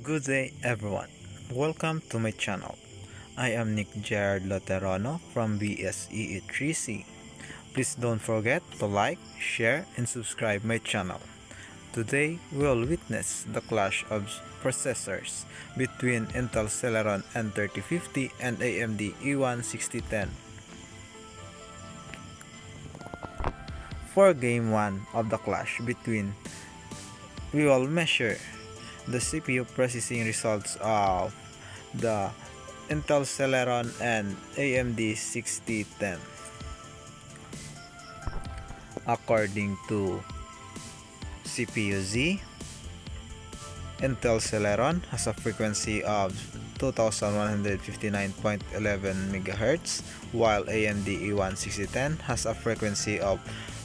Good day everyone, welcome to my channel. I am Nick Jared Loterono from BSEE3C. Please don't forget to like, share, and subscribe my channel. Today we will witness the clash of processors between Intel Celeron N3050 and AMD E1-6010. For game 1 of the clash between, we will measure the CPU processing results of the Intel Celeron and AMD 6010. According to CPU-Z, Intel Celeron has a frequency of 2159.11 MHz, while AMD E1-6010 has a frequency of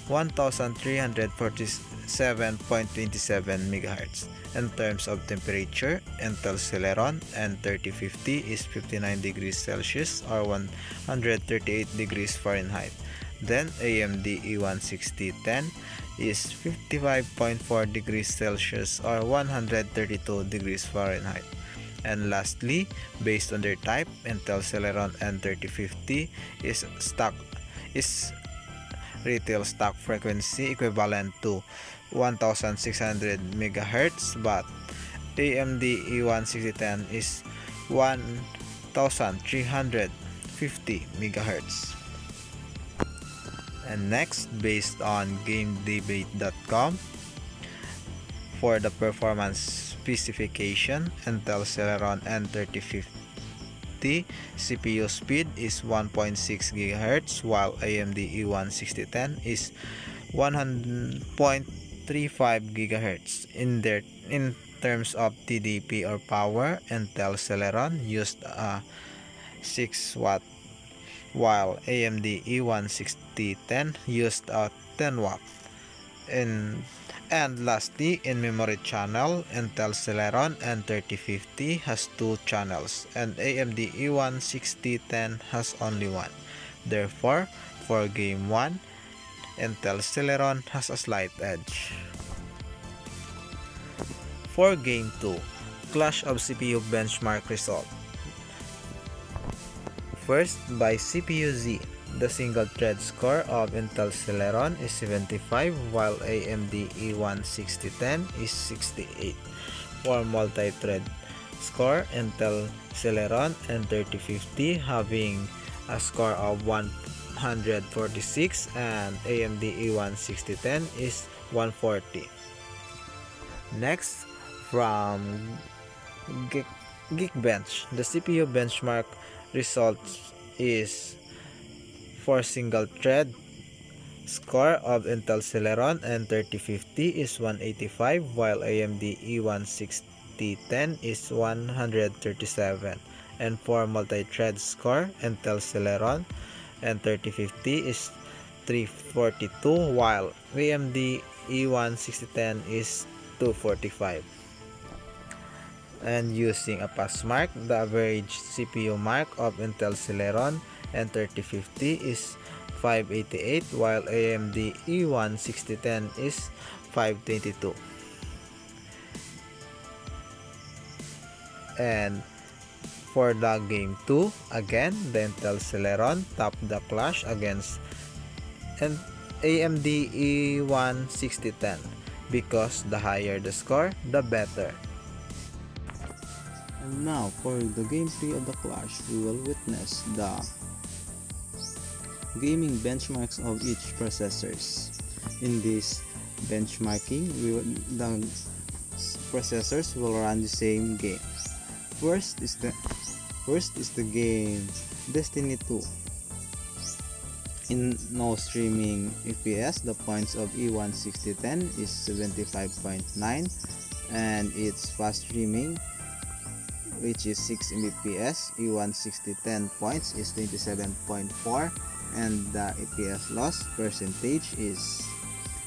1347.27 MHz. In terms of temperature, Intel Celeron N3050 is 59 degrees Celsius or 138 degrees Fahrenheit. Then AMD E1-6010 is 55.4 degrees Celsius or 132 degrees Fahrenheit. And lastly, based on their type, Intel Celeron N3050 is retail stock frequency equivalent to 1600 MHz, but AMD E1-6010 is 1350 MHz. And next, based on GameDebate.com, for the performance specification, Intel Celeron N3050 CPU speed is 1.6 GHz, while AMD E1-6010 is 1.35 GHz. In terms of TDP or power, Intel Celeron used a 6 watt, while AMD E1-6010 used a 10 watt. And lastly, in memory channel, Intel Celeron N3050 has 2 channels and AMD E1-6010 has only 1. Therefore, for game 1, Intel Celeron has a slight edge. For game 2, clash of CPU benchmark result. First, by CPU-Z, the single-thread score of Intel Celeron is 75, while AMD E1-6010 is 68. For multi-thread score, Intel Celeron N3050 having a score of 146 and AMD E1-6010 is 140. Next, from Geekbench, the CPU benchmark results is for single thread score of Intel Celeron N3050 is 185, while AMD E1-6010 is 137. And for multi-thread score, Intel Celeron N3050 is 342, while AMD E1-6010 is 245. And using a pass mark, the average CPU mark of Intel Celeron N3050 is 588, while AMD E1-6010 is 522. And for the game 2, again, the Intel Celeron topped the clash against AMD E1-6010 because the higher the score, the better. And now for the game 3 of the clash, we will witness the gaming benchmarks of each processors. In this benchmarking, the processors will run the same game. First is the game Destiny 2. In no streaming FPS, the points of E1-6010 is 75.9 and its fast streaming, which is 6 Mbps, E1-6010 points is 27.4, and the FPS loss percentage is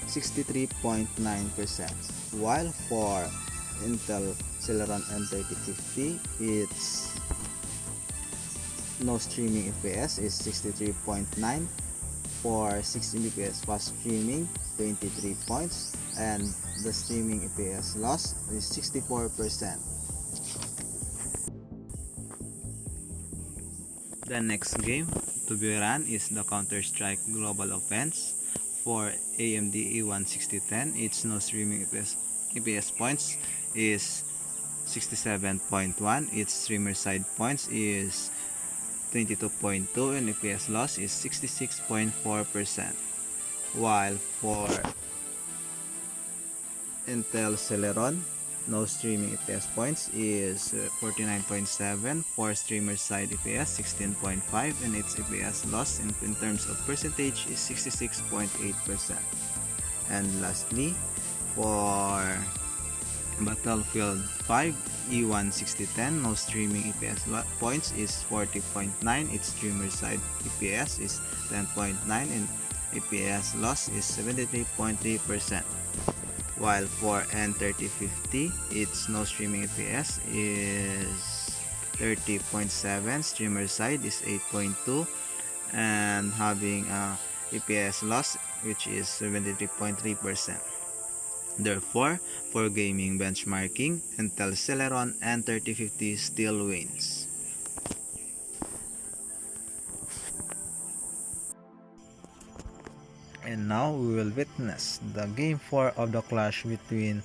63.9%. While for Intel Celeron N3050, its no streaming FPS is 63.9, for 6 Mbps fast streaming 23 points, and the streaming FPS loss is 64%. The next game to be run is the Counter-Strike Global Offense. For AMD E1-6010, its no streaming EPS points is 67.1, its streamer side points is 22.2, and EPS loss is 66.4%. While for Intel Celeron, no streaming EPS points is 49.7, for streamer side EPS 16.5, and its EPS loss in terms of percentage is 66.8%. And lastly, for Battlefield 5 E1-6010, no streaming EPS points is 40.9, its streamer side EPS is 10.9, and EPS loss is 73.3%. While for N3050, its no streaming EPS is 30.7, streamer side is 8.2, and having a EPS loss which is 73.3%. Therefore, for gaming benchmarking, Intel Celeron N3050 still wins. And now we will witness the game 4 of the clash between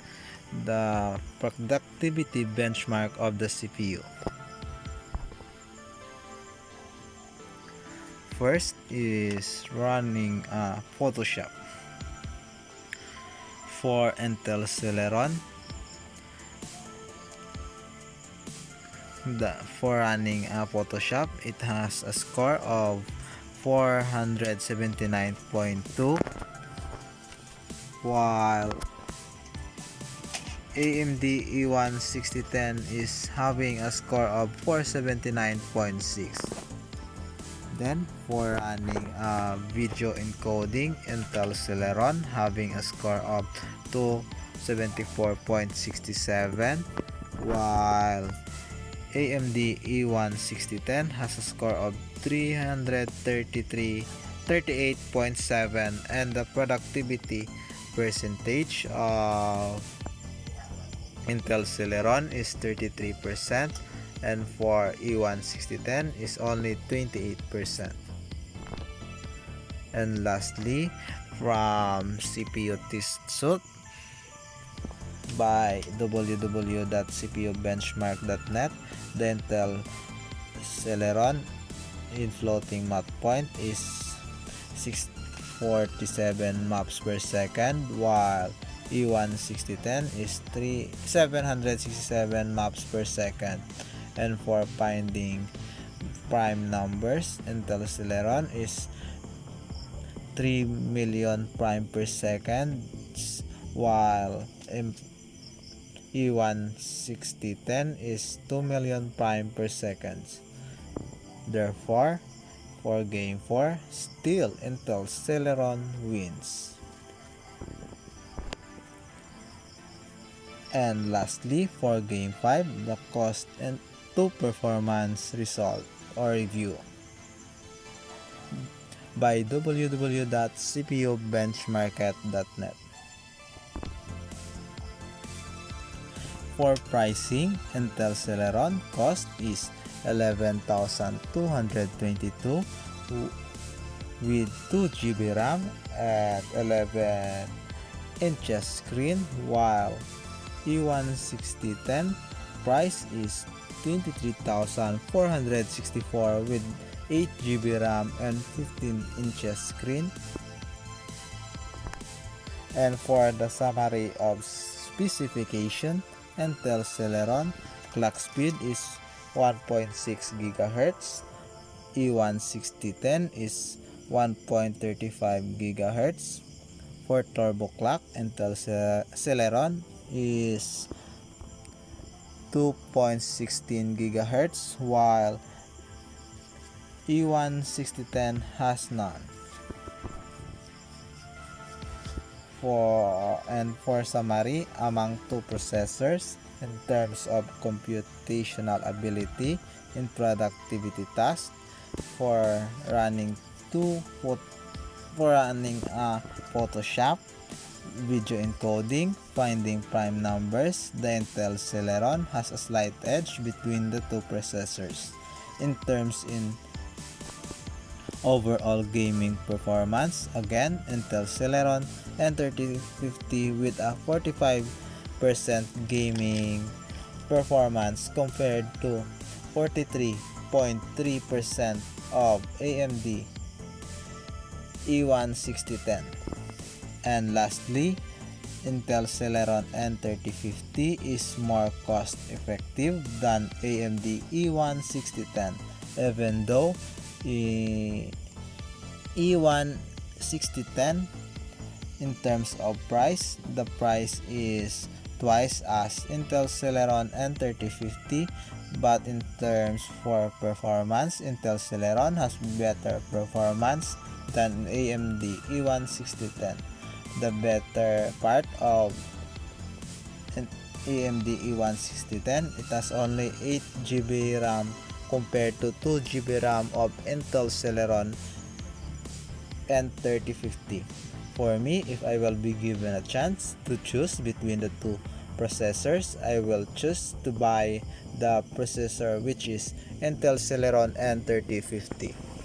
the productivity benchmark of the CPU. First is running Photoshop. For Intel Celeron, for running Photoshop, it has a score of 479.2, while AMD E1-6010 is having a score of 479.6. Then for running video encoding, Intel Celeron having a score of 274.67, while AMD E1-6010 has a score of 38.7, and the productivity percentage of Intel Celeron is 33%, and for E1-6010 is only 28%. And lastly, from CPU test suit by www.cpubenchmark.net, the Intel Celeron in floating map point is 647 maps per second, while E1-6010 is 767 maps per second. And for finding prime numbers, Intel Celeron is 3 million prime per second, while E1-6010 is 2 million prime per second. Therefore, for game 4, still Intel Celeron wins. And lastly, for game 5, the cost and to performance result or review by www.cpubenchmark.net. For pricing, Intel Celeron cost is 11,222 with 2 GB RAM at 11 inches screen, while E1-6010 price is 23,464 with 8 GB RAM and 15 inches screen. And for the summary of specification, Intel Celeron clock speed is 1.6 GHz, E1-6010 is 1.35 GHz. For turbo clock, Intel Celeron is 2.16 GHz, while E1-6010 has none. For summary, among two processors in terms of computational ability in productivity tasks, for running Photoshop, video encoding, finding prime numbers, the Intel Celeron has a slight edge between the two processors. In terms Overall gaming performance, again, Intel Celeron N3050 with a 45% gaming performance compared to 43.3% of AMD E1-6010. And lastly, Intel Celeron N3050 is more cost effective than AMD E1-6010, even though E1-6010 in terms of price, the price is twice as Intel Celeron N3050, but in terms for performance, Intel Celeron has better performance than AMD E1-6010. The better part of AMD E1-6010, it has only 8GB RAM compared to 2GB RAM of Intel Celeron N3050. For me, if I will be given a chance to choose between the two processors, I will choose to buy the processor which is Intel Celeron N3050.